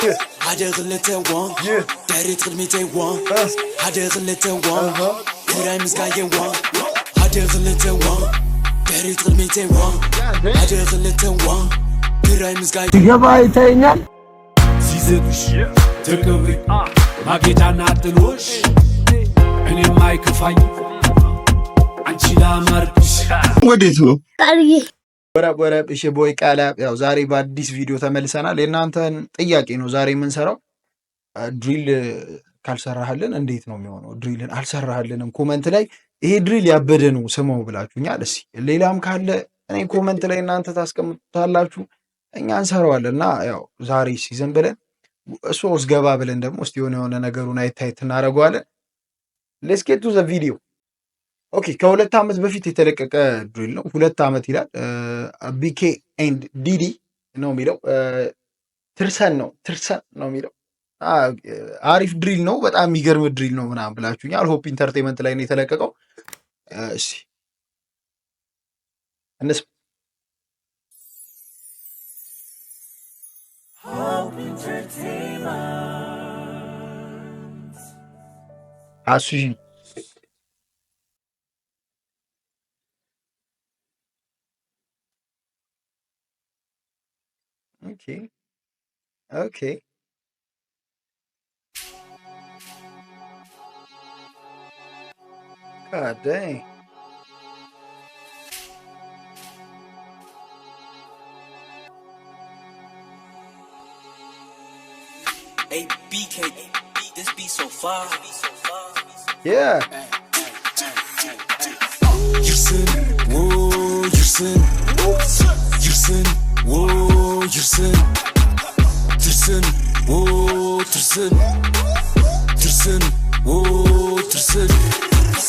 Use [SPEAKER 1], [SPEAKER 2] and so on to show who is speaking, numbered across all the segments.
[SPEAKER 1] حدا غلطة وان داري تغلميتي وان حدا غلطة وان كراي مزقاية وان حدا غلطة وان داري تغلميتي وان حدا غلطة وان كراي مزقاية
[SPEAKER 2] يبا يتينال
[SPEAKER 3] سيزنش تركبي ما جيت عنا عدلوش أنا ما يكفاي عنشي لا مرش
[SPEAKER 2] وديتو
[SPEAKER 4] ወራብ እሺ ቦይ ቃላ ያው ዛሬ በአዲስ ቪዲዮ ተመልሰናል። የእናንተን ጥያቄ ነው ዛሬ የምንሰራው። ድሪል ካልሰራህልን እንዴት ነው የሚሆነው? ድሪልን አልሰራህልንም ኮመንት ላይ ይሄ ድሪል ያበደ ነው ስማው ብላችሁኛል። እሺ ሌላም ካለ እኔ ኮመንት ላይ እናንተ ታስቀምጡታላችሁ እኛ እንሰራዋለን። እና ያው ዛሬ ሲዘን ብለን ሶስ ገባ ብለን ደግሞ እስቲ የሆነ ነገሩን አይታይት እናደርገዋለን። ሌትስ ጌት ቱ ዘ ቪዲዮ። ኦኬ ከሁለት ዓመት በፊት የተለቀቀ ድሪል ነው። 2 ዓመት ይላል። ቢኬ ኤንድ ዲዲ ነው የሚለው። ትርሰን ነው የሚለው። አሪፍ ድሪል ነው፣ በጣም የሚገርም ድሪል ነው ምናምን ብላችሁኛል። ሆፕ ኢንተርቴንመንት ላይ ነው የተለቀቀው። እሺ እንስ አሱጂ Okay. God dang.
[SPEAKER 1] Hey BK, this be so far.
[SPEAKER 4] Yeah.
[SPEAKER 1] Yersin, whoa, yersin, whoa, yersin. Tırsın, ooo tırsın. Tırsın, ooo tırsın.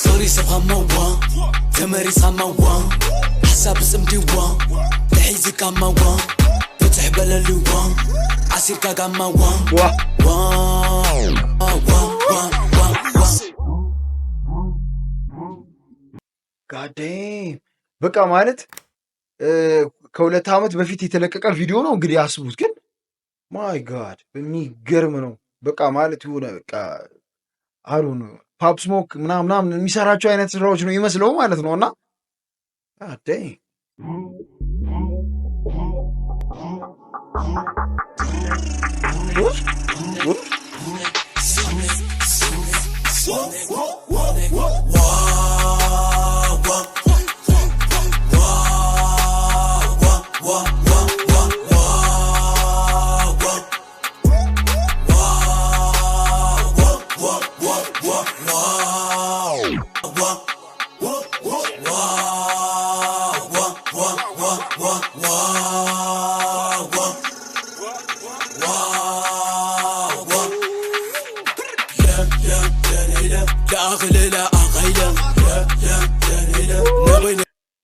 [SPEAKER 1] Sorry sabhama wan, temeri sama wan. Hasab zimdi wan, tehizi kama wan. Betih belalu wan, asir kagama wan.
[SPEAKER 4] Wah.
[SPEAKER 1] Wan, wan.
[SPEAKER 4] God damn. በቃ ማለት ከሁለት ዓመት በፊት የተለቀቀ ቪዲዮ ነው እንግዲህ አስቡት። ግን ማይ ጋድ የሚገርም ነው። በቃ ማለት የሆነ በቃ አሩን ፓፕ ስሞክ ምናምን የሚሰራቸው አይነት ስራዎች ነው ይመስለው ማለት ነው። እና አደይ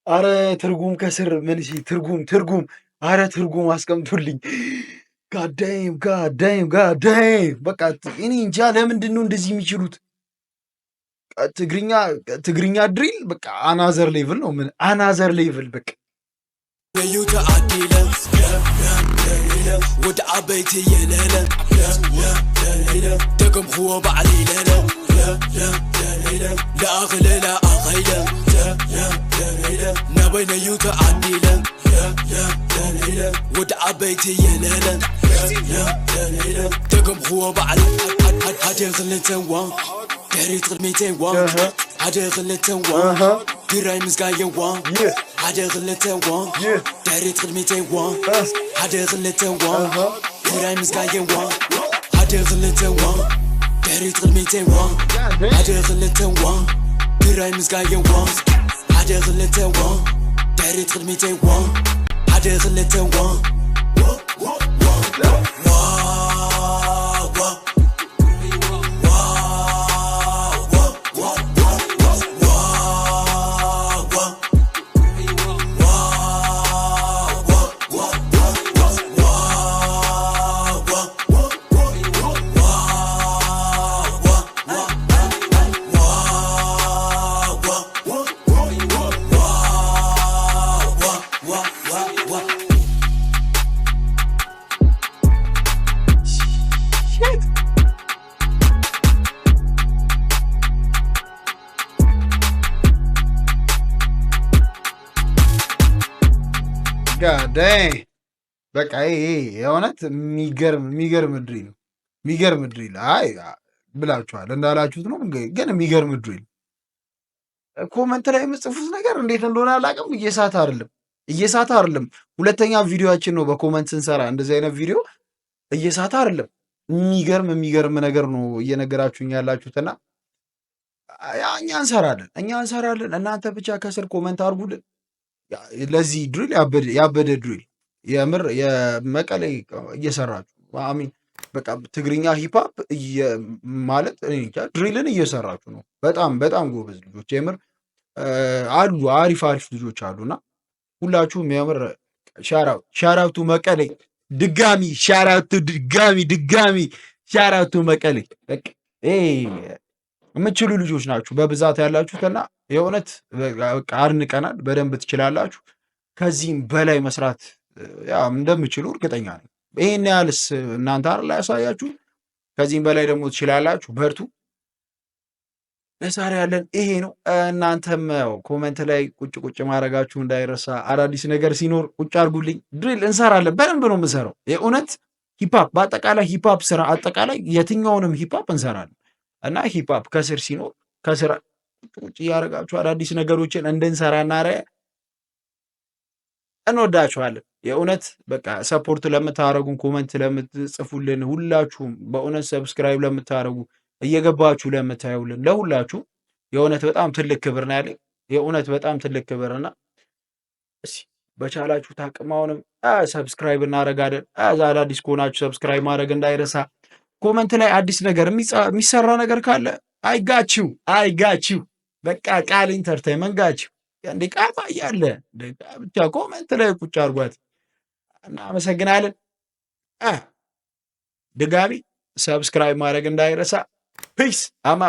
[SPEAKER 4] አረ ትርጉም ከስር ምን እሺ ትርጉም አረ ትርጉም አስቀምጡልኝ። ጋዳይም በቃ እኔ እንጃ ለምንድን ነው እንደዚህ የሚችሉት? ትግርኛ ድሪል በቃ አናዘር ሌቭል ነው። ምን አናዘር ሌቭል በቃ
[SPEAKER 1] ነዩተ አዲለ ወደ አበይቲ የለለ ደገም ሁወ ባዕሊ ለለ ለአኽለላ አኸይለ نبي نيوتا عديلا ودا عبيتي يلالا تقم هو بعد حدا غلتن وان داري تغلميتين وان حدا غلتن وان كراي مزقاية وان حدا غلتن وان داري تغلميتين وان حدا غلتن وان كراي مزقاية وان حدا غلتن وان داري تغلميتين وان حدا غلتن وان كراي مزقاية وان حدا غلطة وان داري تغلميتي وان حدا غلطة وان
[SPEAKER 4] shit. God dang. በቃ ይሄ የእውነት የሚገርም ድሪል ነው። የሚገርም ድሪል አይ ብላችኋል እንዳላችሁት ነው፣ ግን የሚገርም ድሪል። ኮመንት ላይ የምጽፉት ነገር እንዴት እንደሆነ አላውቅም። እየሳተ አይደለም። ሁለተኛ ቪዲዮችን ነው በኮመንት ስንሰራ እንደዚህ አይነት ቪዲዮ እየሳተ አይደለም። የሚገርም ነገር ነው እየነገራችሁኝ ያላችሁትና እኛ እንሰራለን። እናንተ ብቻ ከስር ኮመንት አድርጉልን። ለዚህ ድሪል ያበደ ድሪል የምር የመቀሌ እየሰራችሁ አሚን በቃ ትግርኛ ሂፓፕ ማለት ድሪልን እየሰራችሁ ነው። በጣም ጎበዝ ልጆች የምር አሉ። አሪፍ ልጆች አሉና ሁላችሁም የምር ሻራውቱ መቀሌ ድጋሚ ሻራውቱ መቀሌ በቃ የምትችሉ ልጆች ናችሁ በብዛት ያላችሁትና የእውነት አድንቀናል። በደንብ ትችላላችሁ። ከዚህም በላይ መስራት እንደምችሉ እርግጠኛ ነኝ። ይሄን ያህልስ እናንተ አይደል ያሳያችሁ። ከዚህም በላይ ደግሞ ትችላላችሁ። በርቱ። ለዛሬ ያለን ይሄ ነው። እናንተም ኮሜንት ላይ ቁጭ ማድረጋችሁ እንዳይረሳ። አዳዲስ ነገር ሲኖር ቁጭ አድርጉልኝ። ድሪል እንሰራለን። በደንብ ነው የምንሰራው። የእውነት ሂፓፕ በአጠቃላይ ሂፓፕ ስራ አጠቃላይ የትኛውንም ሂፓፕ እንሰራለን እና ሂፓፕ ከስር ሲኖር ከስራ ቁጭ እያደረጋችሁ አዳዲስ ነገሮችን እንድንሰራ እንወዳችኋለን። የእውነት በቃ ሰፖርት ለምታደርጉን ኮመንት ለምትጽፉልን ሁላችሁም በእውነት ሰብስክራይብ ለምታደርጉ እየገባችሁ ለምታዩልን ለሁላችሁ የእውነት በጣም ትልቅ ክብር ነው ያለኝ። የእውነት በጣም ትልቅ ክብርና እስኪ በቻላችሁ ታቅማውንም ሰብስክራይብ እናደርጋለን። አዳዲስ ከሆናችሁ ሰብስክራይብ ማድረግ እንዳይረሳ። ኮመንት ላይ አዲስ ነገር የሚሰራ ነገር ካለ አይጋችሁ በቃ ቃል ኢንተርቴይንመንት ጋችሁ እንዴ ቃፋ እያለ ብቻ ኮመንት ላይ ቁጭ አድርጓት። እናመሰግናለን። ድጋሚ ሰብስክራይብ ማድረግ እንዳይረሳ። ፒስ አማ